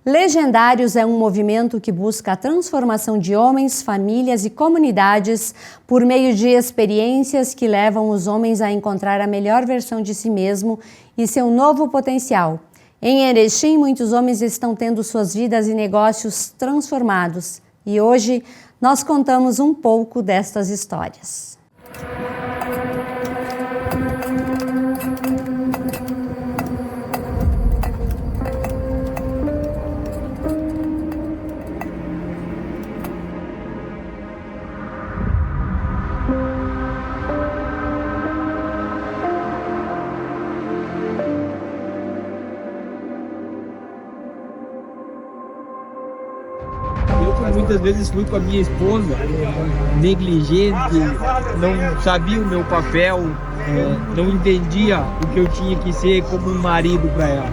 Legendários é um movimento que busca a transformação de homens, famílias e comunidades por meio de experiências que levam os homens a encontrar a melhor versão de si mesmo e seu novo potencial. Em Erechim, muitos homens estão tendo suas vidas e negócios transformados. E hoje nós contamos um pouco destas histórias. Muitas vezes fui com a minha esposa negligente, não sabia o meu papel, não entendia o que eu tinha que ser como um marido para ela.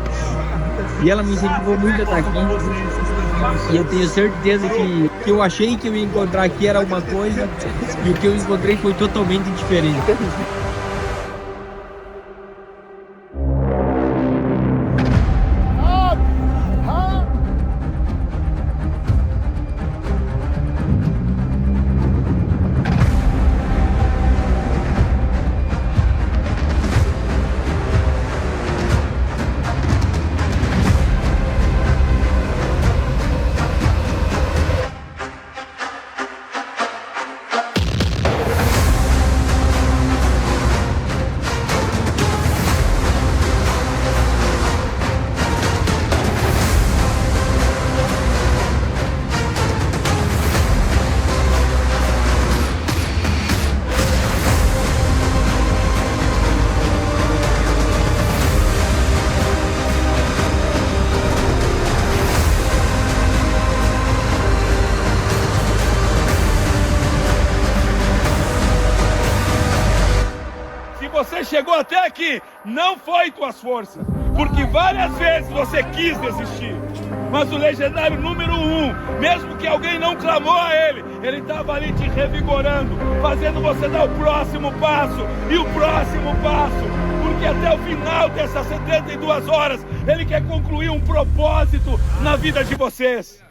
E ela me incentivou muito a estar aqui. E eu tenho certeza que eu achei que eu ia encontrar aqui era uma coisa e o que eu encontrei foi totalmente diferente. Você chegou até aqui, não foi tuas forças, porque várias vezes você quis desistir. Mas o legendário número 1, mesmo que alguém não clamou a ele estava ali te revigorando, fazendo você dar o próximo passo e o próximo passo, porque até o final dessas 72 horas, ele quer concluir um propósito na vida de vocês.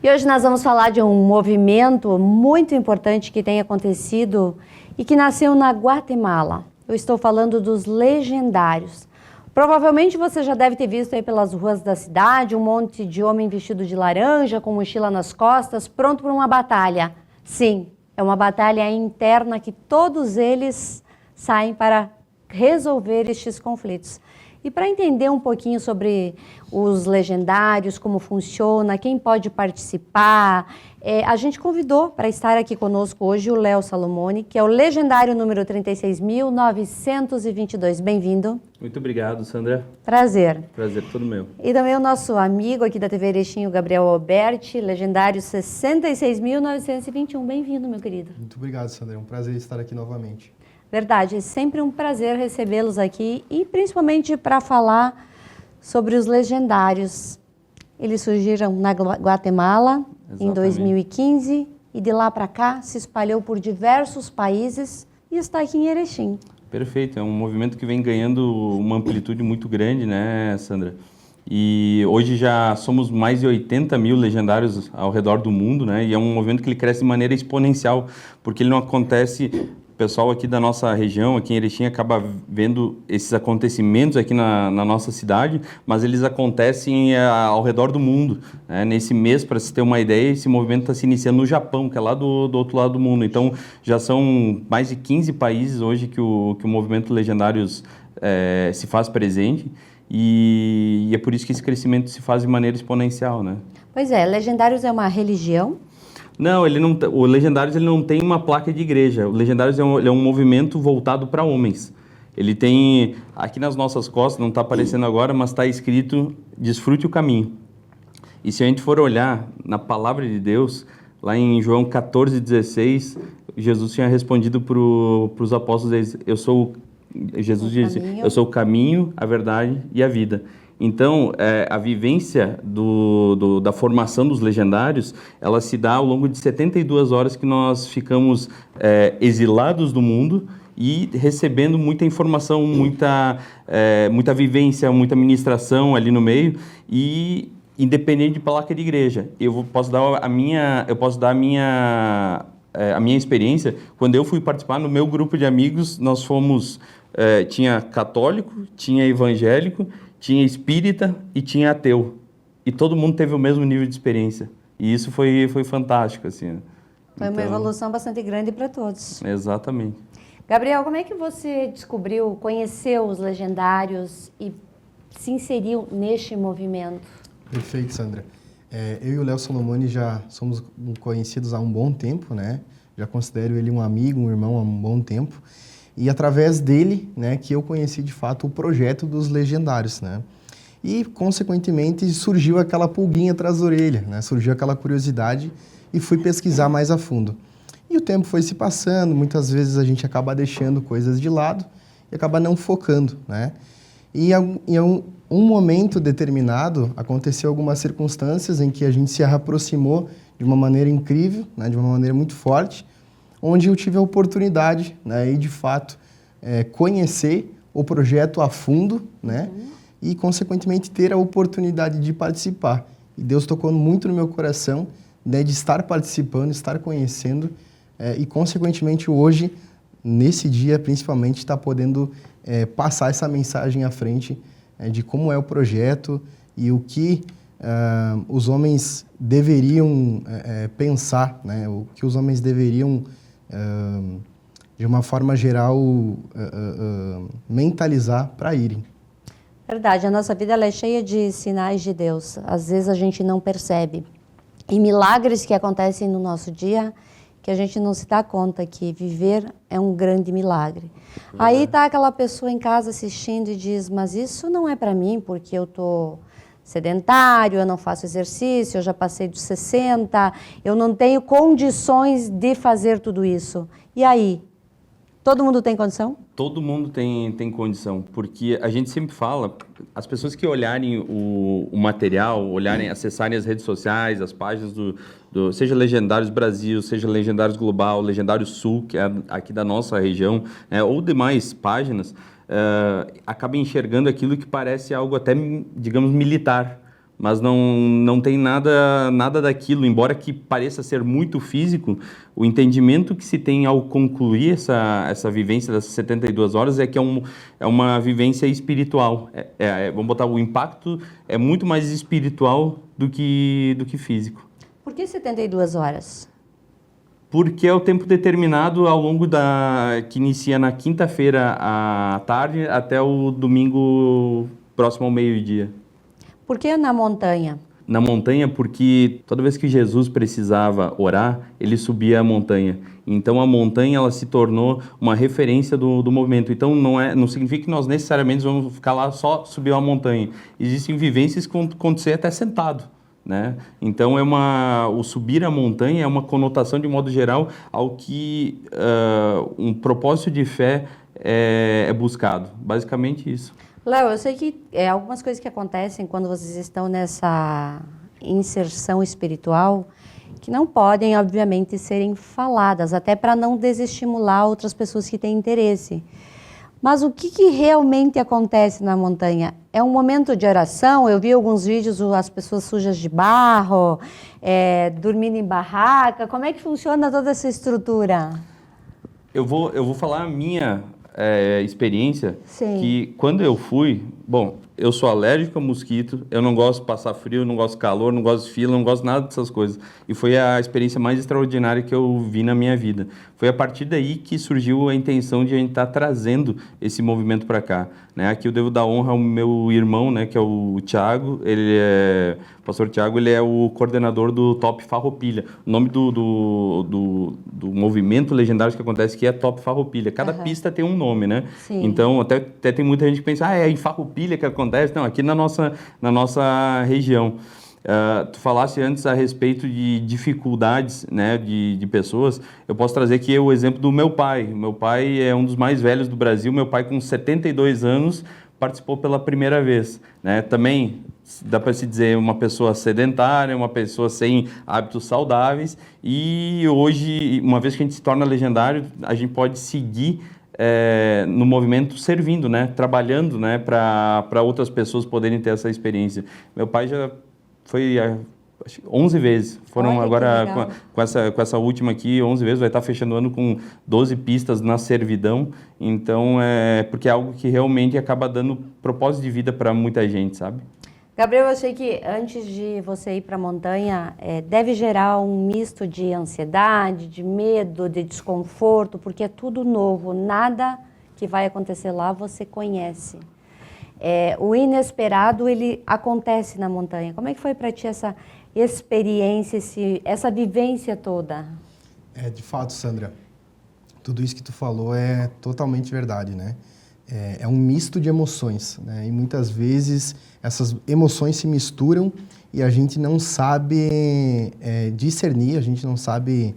E hoje nós vamos falar de um movimento muito importante que tem acontecido e que nasceu na Guatemala. Eu estou falando dos legendários. Provavelmente você já deve ter visto aí pelas ruas da cidade um monte de homem vestido de laranja, com mochila nas costas, pronto para uma batalha. Sim, é uma batalha interna que todos eles saem para resolver estes conflitos. E para entender um pouquinho sobre os legendários, como funciona, quem pode participar, a gente convidou para estar aqui conosco hoje o Léo Salomone, que é o legendário número 36.922. Bem-vindo. Muito obrigado, Sandra. Prazer. Prazer todo meu. E também o nosso amigo aqui da TV Erechim, o Gabriel Alberti, legendário 66.921. Bem-vindo, meu querido. Muito obrigado, Sandra. É um prazer estar aqui novamente. Verdade, é sempre um prazer recebê-los aqui e principalmente para falar sobre os legendários. Eles surgiram na Guatemala em 2015 e de lá para cá se espalhou por diversos países e está aqui em Erechim. Perfeito, é um movimento que vem ganhando uma amplitude muito grande, né, Sandra? E hoje já somos mais de 80 mil legendários ao redor do mundo, né? E é um movimento que ele cresce de maneira exponencial, porque ele não acontece pessoal aqui da nossa região, aqui em Erechim, acaba vendo esses acontecimentos aqui na nossa cidade, mas eles acontecem ao redor do mundo, né? Nesse mês, para se ter uma ideia, esse movimento está se iniciando no Japão, que é lá do outro lado do mundo. Então, já são mais de 15 países hoje que o movimento Legendários se faz presente, e é por isso que esse crescimento se faz de maneira exponencial, né? Pois é, Legendários é uma religião? Não, o Legendários ele não tem uma placa de igreja. O Legendários ele é um movimento voltado para homens. Ele tem, aqui nas nossas costas, não está aparecendo agora, mas está escrito, desfrute o caminho. E se a gente for olhar na palavra de Deus, lá em João 14,16, Jesus tinha respondido para os apóstolos, Jesus disse, eu sou o caminho, a verdade e a vida. Então, a vivência da formação dos legendários, ela se dá ao longo de 72 horas que nós ficamos exilados do mundo e recebendo muita informação, muita vivência, muita ministração ali no meio, e independente de placa de igreja. Eu posso dar a minha experiência. Quando eu fui participar, no meu grupo de amigos, nós fomos, tinha católico, tinha evangélico, tinha espírita e tinha ateu. E todo mundo teve o mesmo nível de experiência. E isso foi fantástico, assim. Foi uma evolução bastante grande para todos. Exatamente. Gabriel, como é que você descobriu, conheceu os Legendários e se inseriu neste movimento? Perfeito, Sandra. Eu e o Léo Solomoni já somos conhecidos há um bom tempo, né? Já considero ele um amigo, um irmão há um bom tempo. E através dele, né, que eu conheci de fato o projeto dos Legendários, né? E, consequentemente, surgiu aquela pulguinha atrás da orelha, né? Surgiu aquela curiosidade e fui pesquisar mais a fundo. E o tempo foi se passando, muitas vezes a gente acaba deixando coisas de lado e acaba não focando, né? E em um momento determinado, aconteceu algumas circunstâncias em que a gente se aproximou de uma maneira incrível, né, de uma maneira muito forte, onde eu tive a oportunidade, né, e de fato conhecer o projeto a fundo, né, e consequentemente ter a oportunidade de participar. E Deus tocou muito no meu coração, né, de estar participando, estar conhecendo, e consequentemente hoje, nesse dia principalmente, está podendo passar essa mensagem à frente de como é o projeto e o que os homens deveriam pensar, né, o que os homens deveriam de uma forma geral, mentalizar para irem. Verdade, a nossa vida ela é cheia de sinais de Deus. Às vezes a gente não percebe. E milagres que acontecem no nosso dia, que a gente não se dá conta que viver é um grande milagre. Aí está aquela pessoa em casa assistindo e diz, mas isso não é para mim, porque eu estou sedentário, eu não faço exercício, eu já passei dos 60, eu não tenho condições de fazer tudo isso. E aí? Todo mundo tem condição? Todo mundo tem condição, porque a gente sempre fala, as pessoas que olharem o material, acessarem as redes sociais, as páginas seja Legendários Brasil, seja Legendários Global, Legendários Sul, que é aqui da nossa região, ou demais páginas, acaba enxergando aquilo que parece algo até, digamos, militar, mas não tem nada daquilo, embora que pareça ser muito físico, o entendimento que se tem ao concluir essa vivência dessas 72 horas é que é uma vivência espiritual. Vamos botar, o impacto é muito mais espiritual do que físico. Por que 72 horas? Porque é o tempo determinado ao longo que inicia na quinta-feira à tarde até o domingo próximo ao meio-dia. Por que na montanha? Na montanha porque toda vez que Jesus precisava orar, ele subia a montanha. Então a montanha ela se tornou uma referência do movimento. Então não significa que nós necessariamente vamos ficar lá só subir a montanha. Existem vivências que vão acontecer até sentado, né? Então o subir a montanha é uma conotação de modo geral ao que um propósito de fé é buscado. Basicamente isso. Léo, eu sei que algumas coisas que acontecem quando vocês estão nessa inserção espiritual que não podem, obviamente, serem faladas, até para não desestimular outras pessoas que têm interesse. Mas o que realmente acontece na montanha? É um momento de oração? Eu vi alguns vídeos, as pessoas sujas de barro, dormindo em barraca. Como é que funciona toda essa estrutura? Eu vou falar a minha experiência, Sim. que quando eu fui, bom, eu sou alérgico a mosquito, eu não gosto de passar frio, não gosto de calor, não gosto de fila, não gosto nada dessas coisas. E foi a experiência mais extraordinária que eu vi na minha vida. Foi a partir daí que surgiu a intenção de a gente estar trazendo esse movimento para cá, né? Aqui eu devo dar honra ao meu irmão, né, que é o Thiago, o pastor Thiago, ele é o coordenador do Top Farroupilha. O nome do movimento legendário que acontece aqui é Top Farroupilha. Cada pista tem um nome, né? Sim. Então, até tem muita gente que pensa, é em Farroupilha que acontece. Não, aqui na nossa região. Tu falasse antes a respeito de dificuldades, né, de pessoas. Eu posso trazer aqui o exemplo do meu pai. Meu pai é um dos mais velhos do Brasil. Meu pai, com 72 anos, participou pela primeira vez, né? Também dá para se dizer uma pessoa sedentária, uma pessoa sem hábitos saudáveis. E hoje, uma vez que a gente se torna legendário, a gente pode seguir no movimento servindo, né? Trabalhando, né? Para outras pessoas poderem ter essa experiência. Meu pai já foi 11 vezes. Foram. Olha, agora com essa última aqui, 11 vezes, vai estar fechando o ano com 12 pistas na servidão. Então, porque é algo que realmente acaba dando propósito de vida para muita gente, sabe? Gabriel, eu sei que antes de você ir para a montanha, deve gerar um misto de ansiedade, de medo, de desconforto, porque é tudo novo, nada que vai acontecer lá você conhece. O inesperado, ele acontece na montanha. Como é que foi para ti essa experiência, essa vivência toda? De fato, Sandra, tudo isso que tu falou é totalmente verdade, né? É um misto de emoções, né? E muitas vezes essas emoções se misturam e a gente não sabe discernir, a gente não sabe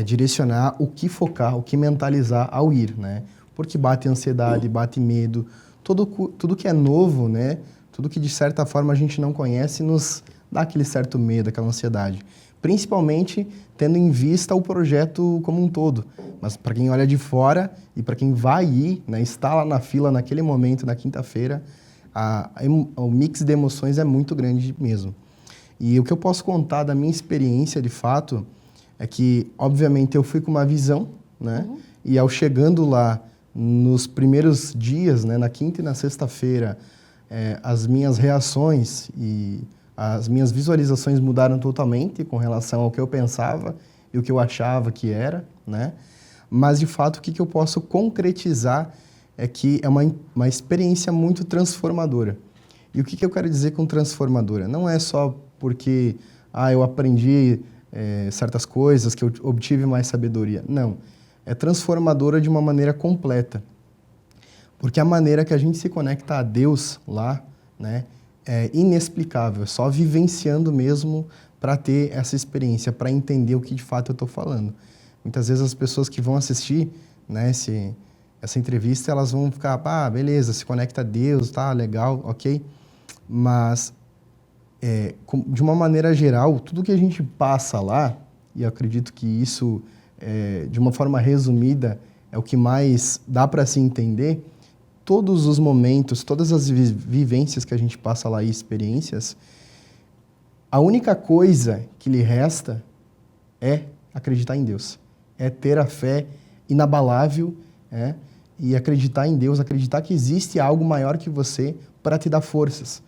direcionar o que focar, o que mentalizar ao ir, né? Porque bate ansiedade, bate medo, tudo que é novo, né? Tudo que de certa forma a gente não conhece nos dá aquele certo medo, aquela ansiedade. Principalmente tendo em vista o projeto como um todo. Mas para quem olha de fora e para quem vai ir, né, está lá na fila naquele momento, na quinta-feira, o mix de emoções é muito grande mesmo. E o que eu posso contar da minha experiência, de fato, é que, obviamente, eu fui com uma visão, né? Uhum. E ao chegando lá, nos primeiros dias, né, na quinta e na sexta-feira, as minhas reações e as minhas visualizações mudaram totalmente com relação ao que eu pensava e o que eu achava que era, né? Mas, de fato, o que eu posso concretizar é que é uma experiência muito transformadora. E o que eu quero dizer com transformadora? Não é só porque eu aprendi certas coisas, que eu obtive mais sabedoria. Não. É transformadora de uma maneira completa. Porque a maneira que a gente se conecta a Deus lá, né, é inexplicável. É só vivenciando mesmo para ter essa experiência, para entender o que de fato eu estou falando. Muitas vezes as pessoas que vão assistir, né, essa entrevista, elas vão ficar, beleza, se conecta a Deus, tá, legal, ok. Mas, de uma maneira geral, tudo que a gente passa lá, e eu acredito que isso, de uma forma resumida, é o que mais dá para se entender, todos os momentos, todas as vivências que a gente passa lá e experiências, a única coisa que lhe resta é acreditar em Deus. É ter a fé inabalável, e acreditar em Deus, acreditar que existe algo maior que você para te dar forças,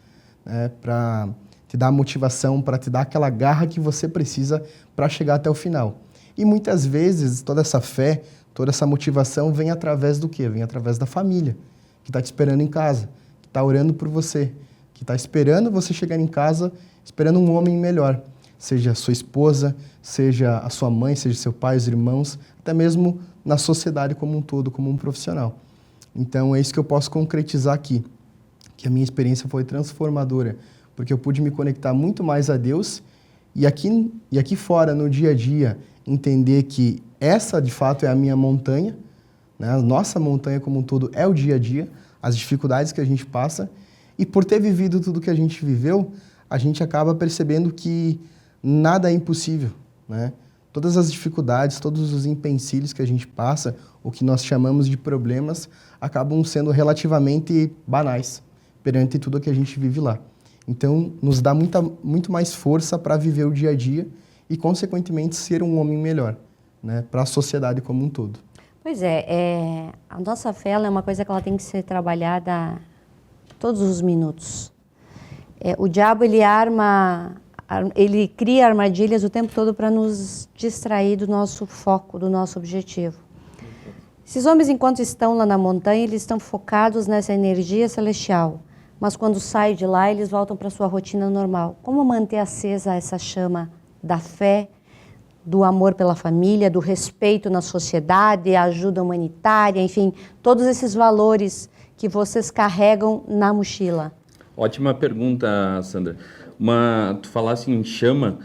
para te dar motivação, para te dar aquela garra que você precisa para chegar até o final. E muitas vezes toda essa fé, toda essa motivação vem através do quê? Vem através da família, que está te esperando em casa, que está orando por você, que está esperando você chegar em casa, esperando um homem melhor, seja a sua esposa, seja a sua mãe, seja seu pai, os irmãos, até mesmo na sociedade como um todo, como um profissional. Então, é isso que eu posso concretizar aqui, que a minha experiência foi transformadora, porque eu pude me conectar muito mais a Deus e aqui fora, no dia a dia, entender que essa, de fato, é a minha montanha, né? A nossa montanha como um todo é o dia a dia, as dificuldades que a gente passa, e por ter vivido tudo que a gente viveu, a gente acaba percebendo que nada é impossível, né? Todas as dificuldades, todos os empecilhos que a gente passa, o que nós chamamos de problemas, acabam sendo relativamente banais perante tudo que a gente vive lá. Então, nos dá muito mais força para viver o dia a dia e, consequentemente, ser um homem melhor, né, para a sociedade como um todo. Pois é, a nossa fé ela é uma coisa que ela tem que ser trabalhada todos os minutos. O diabo ele cria armadilhas o tempo todo para nos distrair do nosso foco, do nosso objetivo. Esses homens, enquanto estão lá na montanha, eles estão focados nessa energia celestial. Mas quando saem de lá, eles voltam para a sua rotina normal. Como manter acesa essa chama da fé, do amor pela família, do respeito na sociedade, a ajuda humanitária, enfim, todos esses valores que vocês carregam na mochila? Ótima pergunta, Sandra. Tu falasse em chama,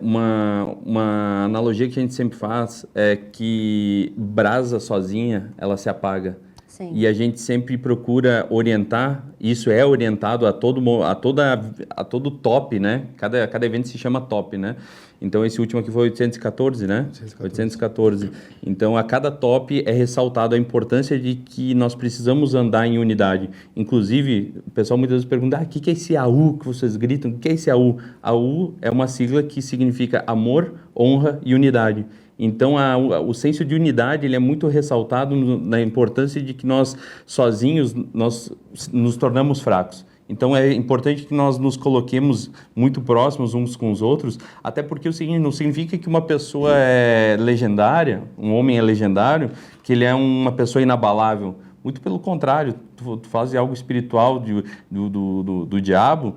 uma analogia que a gente sempre faz é que brasa sozinha, ela se apaga. Sim. E a gente sempre procura orientar, isso é orientado a todo top, né? Cada evento se chama top, né? Então, esse último aqui foi 814, né? 814. Então, a cada top é ressaltado a importância de que nós precisamos andar em unidade. Inclusive, o pessoal muitas vezes pergunta, o que é esse AU que vocês gritam? O que é esse AU? AU é uma sigla que significa amor, honra e unidade. Então, o senso de unidade ele é muito ressaltado na importância de que nós, sozinhos, nós nos tornamos fracos. Então, é importante que nós nos coloquemos muito próximos uns com os outros, até porque o seguinte, não significa que uma pessoa é legendária, um homem é legendário, que ele é uma pessoa inabalável. Muito pelo contrário, tu faz algo espiritual do diabo,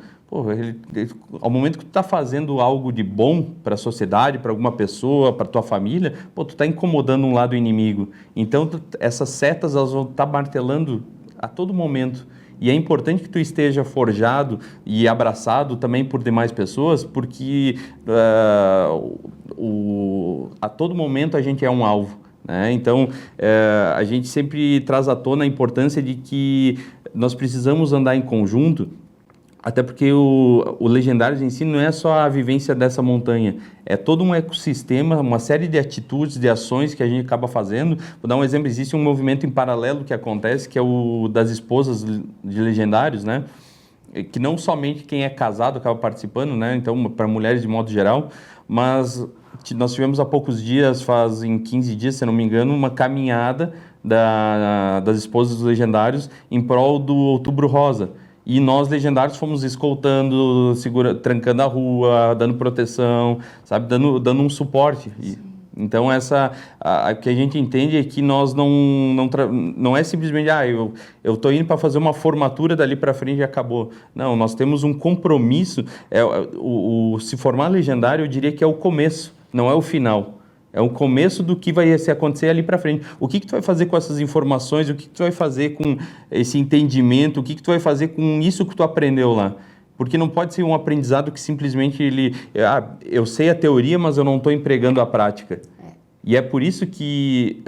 ao momento que tu está fazendo algo de bom para a sociedade, para alguma pessoa, para tua família, tu está incomodando um lado inimigo. Então, essas setas elas vão estar martelando a todo momento. E é importante que tu esteja forjado e abraçado também por demais pessoas, porque a todo momento a gente é um alvo. Né? Então, a gente sempre traz à tona a importância de que nós precisamos andar em conjunto, até porque o Legendários em si não é só a vivência dessa montanha, é todo um ecossistema, uma série de atitudes, de ações que a gente acaba fazendo. Vou dar um exemplo, existe um movimento em paralelo que acontece, que é o das esposas de Legendários, né? Que não somente quem é casado acaba participando, né? Então, para mulheres de modo geral, mas nós tivemos há poucos dias, fazem 15 dias, se não me engano, uma caminhada das esposas dos Legendários em prol do Outubro Rosa. E nós, Legendários, fomos escoltando, trancando a rua, dando proteção, sabe, dando um suporte. Então, o que a gente entende é que nós não é simplesmente, eu estou indo para fazer uma formatura dali para frente e acabou. Não, nós temos um compromisso. Se formar Legendário, eu diria que é o começo, não é o final. É o começo do que vai se acontecer ali para frente. O que tu vai fazer com essas informações? O que tu vai fazer com esse entendimento? O que tu vai fazer com isso que tu aprendeu lá? Porque não pode ser um aprendizado que simplesmente eu sei a teoria, mas eu não estou empregando a prática. E é por isso que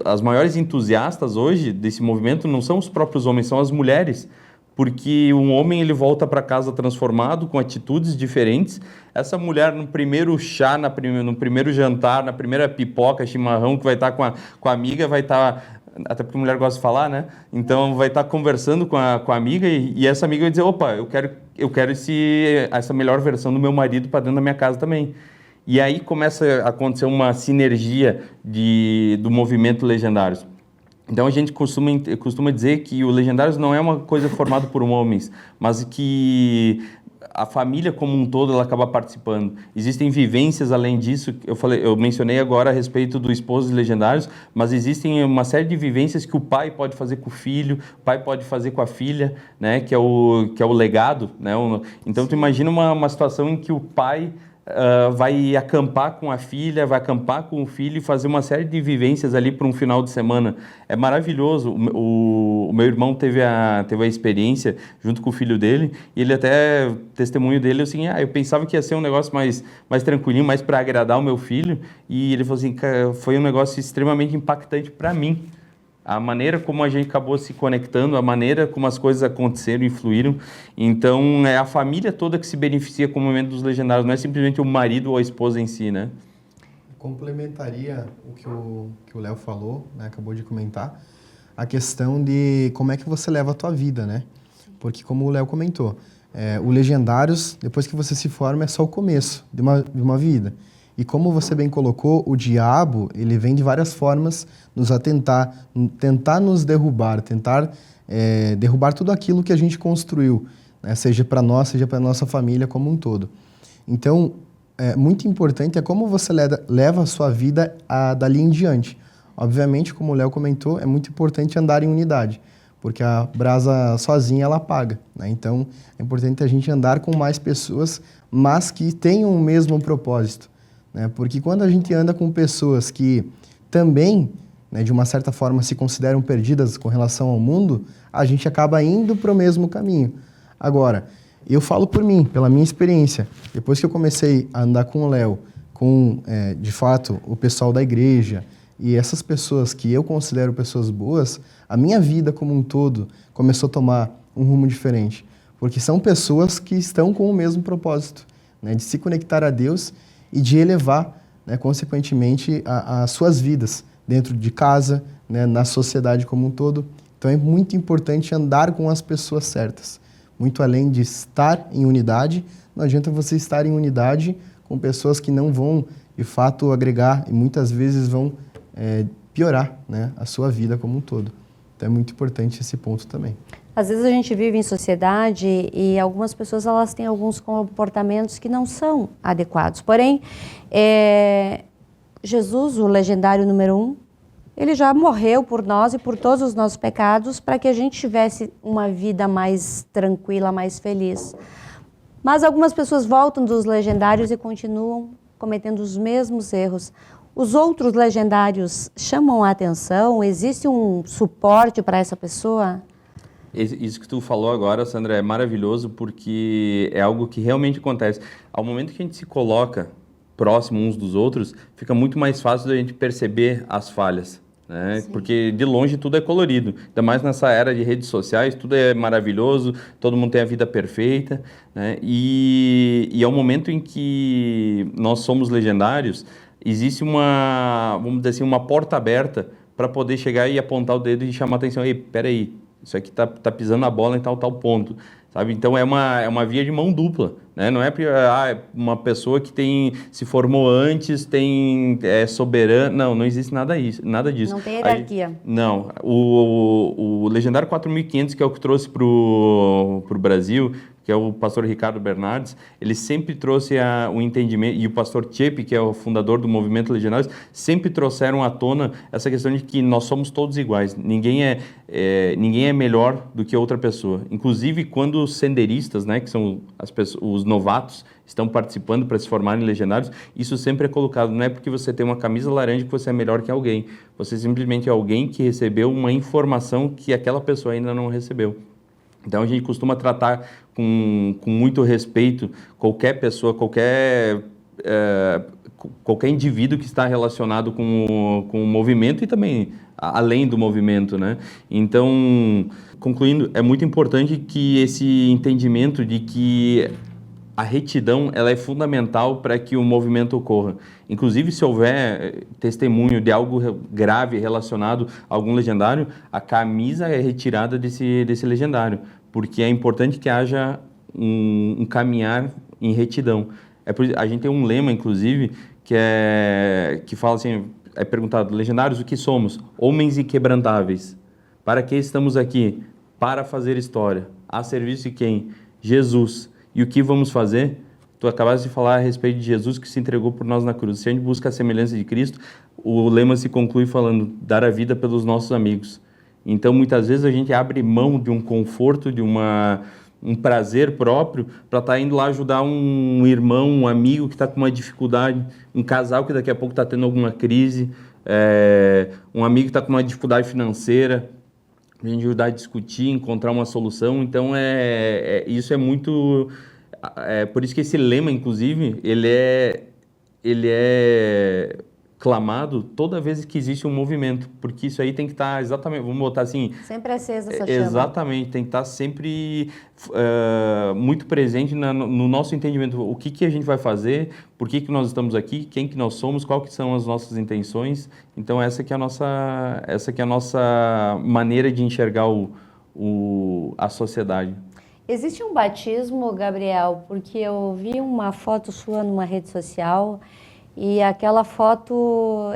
as maiores entusiastas hoje desse movimento não são os próprios homens, são as mulheres. Porque um homem ele volta para casa transformado, com atitudes diferentes. Essa mulher no primeiro chá, no primeiro jantar, na primeira pipoca, chimarrão que vai estar com a amiga, vai estar, até porque a mulher gosta de falar, né? Então vai estar conversando com a amiga e essa amiga vai dizer, opa, eu quero essa melhor versão do meu marido para dentro da minha casa também. E aí começa a acontecer uma sinergia do movimento Legendários. Então, a gente costuma dizer que o Legendários não é uma coisa formada por homens, mas que a família como um todo ela acaba participando. Existem vivências além disso. Eu mencionei agora a respeito do esposo dos Legendários, mas existem uma série de vivências que o pai pode fazer com o filho, o pai pode fazer com a filha, né, que é o legado. Né? Então, tu imagina uma situação em que o pai vai acampar com a filha, vai acampar com o filho e fazer uma série de vivências ali para um final de semana. É maravilhoso. O meu irmão teve a experiência junto com o filho dele e ele até, testemunho dele, assim, eu pensava que ia ser um negócio mais tranquilinho, mais para agradar o meu filho, e ele falou assim, foi um negócio extremamente impactante para mim. A maneira como a gente acabou se conectando, a maneira como as coisas aconteceram e fluíram. Então, é a família toda que se beneficia com o movimento dos Legendários, não é simplesmente o marido ou a esposa em si, né? Complementaria o que o Léo falou, né, acabou de comentar, a questão de como é que você leva a tua vida, né? Porque, como o Léo comentou, o Legendários, depois que você se forma, é só o começo de uma vida. E como você bem colocou, o diabo, ele vem de várias formas nos tentar nos derrubar, tentar derrubar tudo aquilo que a gente construiu, né? Seja para nós, seja para nossa família como um todo. Então, muito importante é como você leva a sua vida dali em diante. Obviamente, como o Léo comentou, é muito importante andar em unidade, porque a brasa sozinha ela apaga, né? Então, é importante a gente andar com mais pessoas, mas que tenham o mesmo propósito, né? Porque quando a gente anda com pessoas que também, né, de uma certa forma, se consideram perdidas com relação ao mundo, a gente acaba indo para o mesmo caminho. Agora, eu falo por mim, pela minha experiência, depois que eu comecei a andar com o Léo, com, de fato, o pessoal da igreja, e essas pessoas que eu considero pessoas boas, a minha vida como um todo começou a tomar um rumo diferente. Porque são pessoas que estão com o mesmo propósito, né, de se conectar a Deus e de elevar, né, consequentemente, as suas vidas dentro de casa, né, na sociedade como um todo. Então é muito importante andar com as pessoas certas. Muito além de estar em unidade, não adianta você estar em unidade com pessoas que não vão, de fato, agregar e muitas vezes vão piorar, né, a sua vida como um todo. Então é muito importante esse ponto também. Às vezes a gente vive em sociedade e algumas pessoas elas têm alguns comportamentos que não são adequados. Porém, Jesus, o legendário número 1, ele já morreu por nós e por todos os nossos pecados para que a gente tivesse uma vida mais tranquila, mais feliz. Mas algumas pessoas voltam dos legendários e continuam cometendo os mesmos erros. Os outros legendários chamam a atenção? Existe um suporte para essa pessoa? Isso que tu falou agora, Sandra, é maravilhoso porque é algo que realmente acontece. Ao momento que a gente se coloca próximo uns dos outros, fica muito mais fácil da gente perceber as falhas, né? Porque de longe tudo é colorido. Ainda mais nessa era de redes sociais, tudo é maravilhoso, todo mundo tem a vida perfeita, né? E ao momento em que nós somos legendários, existe vamos dizer assim, uma porta aberta para poder chegar e apontar o dedo e chamar a atenção. Ei, peraí, isso aqui tá pisando a bola em tal ponto, sabe? Então é uma via de mão dupla, né? Não é uma pessoa que se formou antes, é soberana, não existe nada disso. Não tem hierarquia. Não, o Legendário 4500, que é o que trouxe pro Brasil, que é o pastor Ricardo Bernardes, ele sempre trouxe o entendimento, e o pastor Tchepe, que é o fundador do movimento Legendários, sempre trouxeram à tona essa questão de que nós somos todos iguais, ninguém é melhor do que outra pessoa. Inclusive, quando os senderistas, né, que são os novatos, estão participando para se formarem legendários, isso sempre é colocado, não é porque você tem uma camisa laranja que você é melhor que alguém, você simplesmente é alguém que recebeu uma informação que aquela pessoa ainda não recebeu. Então, a gente costuma tratar com muito respeito qualquer pessoa, qualquer indivíduo que está relacionado com o movimento e também além do movimento, né? Então, concluindo, é muito importante que esse entendimento de que a retidão ela é fundamental para que o movimento ocorra. Inclusive, se houver testemunho de algo grave relacionado a algum legendário, a camisa é retirada desse legendário, porque é importante que haja um caminhar em retidão. A gente tem um lema, inclusive, que fala assim, é perguntado, legendários, o que somos? Homens inquebrantáveis. Para que estamos aqui? Para fazer história. A serviço de quem? Jesus. E o que vamos fazer? Tu acabaste de falar a respeito de Jesus que se entregou por nós na cruz. Se a gente busca a semelhança de Cristo, o lema se conclui falando, dar a vida pelos nossos amigos. Então, muitas vezes a gente abre mão de um conforto, de um prazer próprio para estar indo lá ajudar um irmão, um amigo que está com uma dificuldade, um casal que daqui a pouco está tendo alguma crise, um amigo que está com uma dificuldade financeira, a gente ajudar a discutir, encontrar uma solução. Então, isso é muito... por isso que esse lema, inclusive, ele é clamado toda vez que existe um movimento, porque isso aí tem que estar exatamente, vamos botar assim... Sempre acesa essa chama. Exatamente, tem que estar sempre muito presente no nosso entendimento. O que a gente vai fazer, por que nós estamos aqui, quem que nós somos, qual que são as nossas intenções. Então essa que é a nossa maneira de enxergar a sociedade. Existe um batismo, Gabriel, porque eu vi uma foto sua numa rede social E aquela foto,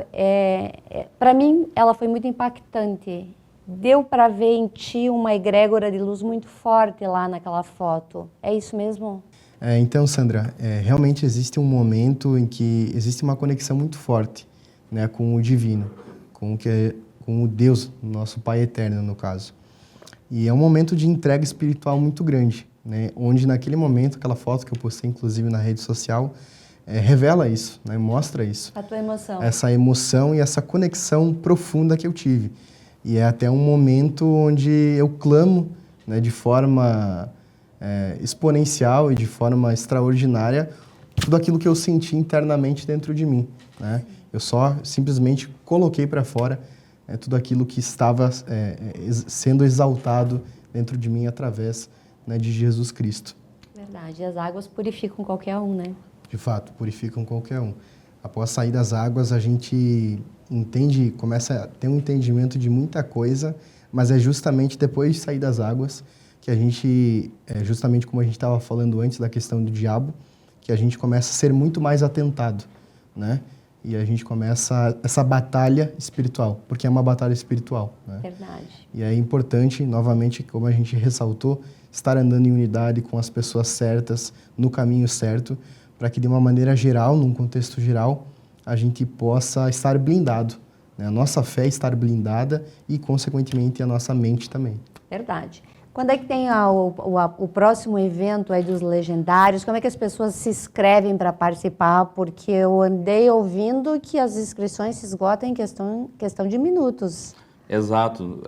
para mim, ela foi muito impactante. Deu para ver em ti uma egrégora de luz muito forte lá naquela foto. É isso mesmo? Então, Sandra, realmente existe um momento em que existe uma conexão muito forte, né, com o divino, com o Deus, nosso Pai eterno, no caso. E é um momento de entrega espiritual muito grande, né, onde naquele momento, aquela foto que eu postei, inclusive, na rede social, revela isso, né, mostra isso. A tua emoção. Essa emoção e essa conexão profunda que eu tive. E é até um momento onde eu clamo, né, de forma exponencial e de forma extraordinária tudo aquilo que eu senti internamente dentro de mim, né? Eu só simplesmente coloquei para fora tudo aquilo que estava sendo exaltado dentro de mim através, né, de Jesus Cristo. Verdade, as águas purificam qualquer um, né? De fato, purificam qualquer um. Após sair das águas, a gente entende, começa a ter um entendimento de muita coisa, mas é justamente depois de sair das águas que a gente, justamente como a gente estava falando antes da questão do diabo, que a gente começa a ser muito mais atentado, né? E a gente começa essa batalha espiritual, porque é uma batalha espiritual, né? Verdade. E é importante, novamente, como a gente ressaltou, estar andando em unidade com as pessoas certas, no caminho certo, para que de uma maneira geral, num contexto geral, a gente possa estar blindado, né? A nossa fé estar blindada e, consequentemente, a nossa mente também. Verdade. Quando é que tem o próximo evento aí dos Legendários? Como é que as pessoas se inscrevem para participar? Porque eu andei ouvindo que as inscrições se esgotam em questão de minutos. Exato.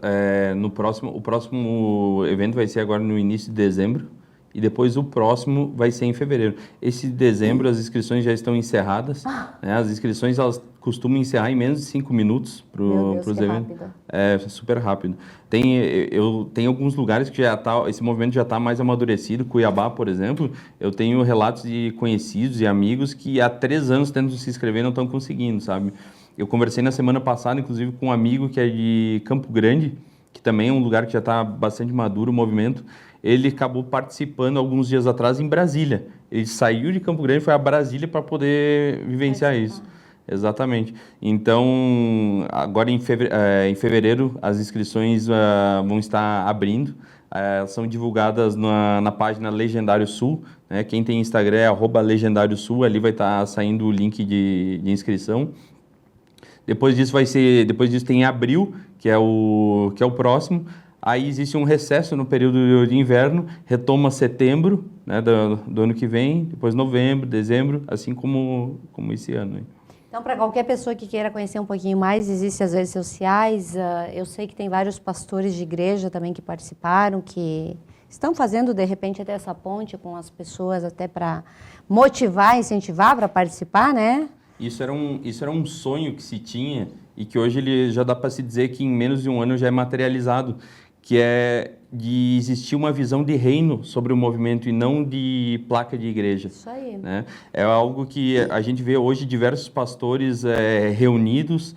O próximo evento vai ser agora no início de dezembro e depois o próximo vai ser em fevereiro. Esse dezembro as inscrições já estão encerradas. Né? As inscrições elas costumam encerrar em menos de 5 minutos para os eventos. Rápido. É super rápido. Tem alguns lugares que esse movimento já está mais amadurecido. Cuiabá, por exemplo, eu tenho relatos de conhecidos e amigos que há 3 anos tentam se inscrever e não estão conseguindo, sabe? Eu conversei na semana passada, inclusive, com um amigo que é de Campo Grande, que também é um lugar que já está bastante maduro o movimento. Ele acabou participando alguns dias atrás em Brasília. Ele saiu de Campo Grande e foi a Brasília para poder vivenciar isso. Exatamente. Então, agora em fevereiro, as inscrições vão estar abrindo. São divulgadas na página Legendário Sul. Né? Quem tem Instagram é @Legendário Sul. Ali vai estar saindo o link de inscrição. Depois disso tem abril, que é o próximo. Aí existe um recesso no período de inverno, retoma setembro, né, do ano que vem, depois novembro, dezembro, assim como esse ano. Hein? Então, para qualquer pessoa que queira conhecer um pouquinho mais, existem as redes sociais. Eu sei que tem vários pastores de igreja também que participaram, que estão fazendo, de repente, até essa ponte com as pessoas, até para motivar, incentivar para participar, né? Isso era um sonho que se tinha e que hoje ele já dá para se dizer que em menos de um ano já é materializado, que é de existir uma visão de reino sobre o movimento e não de placa de igreja. Isso aí. Né? É algo que a gente vê hoje diversos pastores reunidos,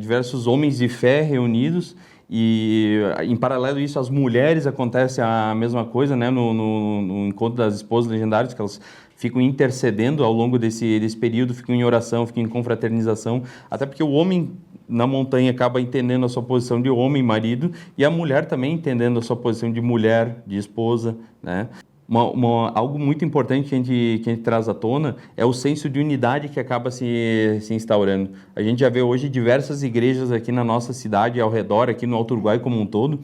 diversos homens de fé reunidos, e em paralelo a isso as mulheres acontece a mesma coisa, né? No encontro das esposas legendárias, que elas ficam intercedendo ao longo desse período, ficam em oração, ficam em confraternização, até porque o homem na montanha acaba entendendo a sua posição de homem, marido, e a mulher também entendendo a sua posição de mulher, de esposa, né? Algo muito importante que a gente traz à tona é o senso de unidade que acaba se instaurando. A gente já vê hoje diversas igrejas aqui na nossa cidade, ao redor, aqui no Alto Uruguai como um todo,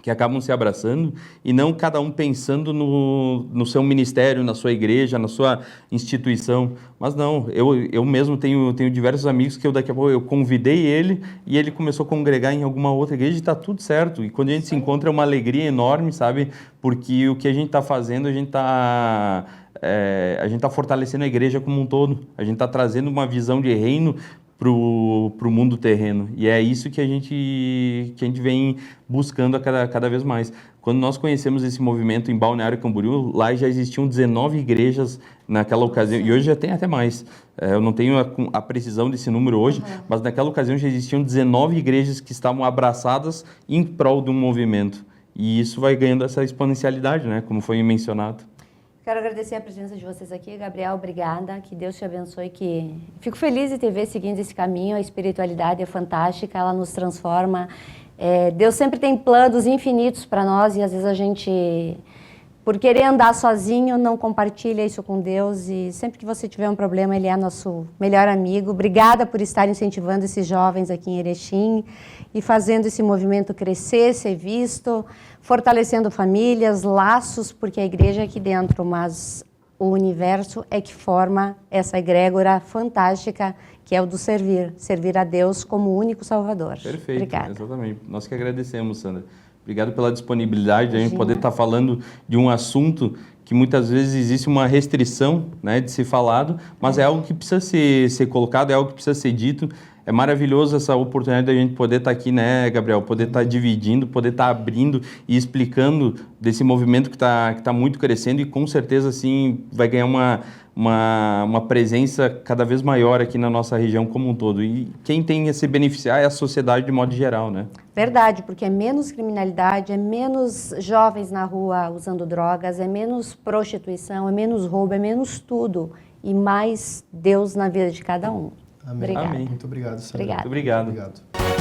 que acabam se abraçando e não cada um pensando no seu ministério, na sua igreja, na sua instituição. Mas não, eu mesmo tenho diversos amigos que daqui a pouco eu convidei ele e ele começou a congregar em alguma outra igreja e está tudo certo. E quando a gente se encontra é uma alegria enorme, sabe? Porque o que a gente está fazendo, a gente está fortalecendo a igreja como um todo. A gente está trazendo uma visão de reino pro mundo terreno. E é isso que a gente vem buscando cada vez mais. Quando nós conhecemos esse movimento em Balneário Camboriú, lá já existiam 19 igrejas naquela ocasião, e hoje já tem até mais. Eu não tenho a precisão desse número hoje, mas naquela ocasião já existiam 19 igrejas que estavam abraçadas em prol de um movimento. E isso vai ganhando essa exponencialidade, né? Como foi mencionado. Quero agradecer a presença de vocês aqui. Gabriel, obrigada. Que Deus te abençoe. Fico feliz de te ver seguindo esse caminho. A espiritualidade é fantástica, ela nos transforma. Deus sempre tem planos infinitos para nós e às vezes a gente, por querer andar sozinho, não compartilha isso com Deus. E sempre que você tiver um problema, Ele é nosso melhor amigo. Obrigada por estar incentivando esses jovens aqui em Erechim e fazendo esse movimento crescer, ser visto, fortalecendo famílias, laços, porque a igreja é aqui dentro, mas o universo é que forma essa egrégora fantástica que é o do servir a Deus como o único Salvador. Perfeito, Obrigada. Exatamente. Nós que agradecemos, Sandra. Obrigado pela disponibilidade de a gente poder estar falando de um assunto que muitas vezes existe uma restrição, né, de ser falado, mas é algo que precisa ser colocado, é algo que precisa ser dito. É maravilhoso essa oportunidade da gente poder estar aqui, né, Gabriel? Poder estar dividindo, poder estar abrindo e explicando desse movimento que tá muito crescendo e com certeza, assim, vai ganhar uma presença cada vez maior aqui na nossa região como um todo. E quem tem a se beneficiar é a sociedade de modo geral, né? Verdade, porque é menos criminalidade, é menos jovens na rua usando drogas, é menos prostituição, é menos roubo, é menos tudo. E mais Deus na vida de cada um. Amém. Obrigada. Amém. Muito obrigado, Sandra. Obrigada. Muito obrigado. Obrigado.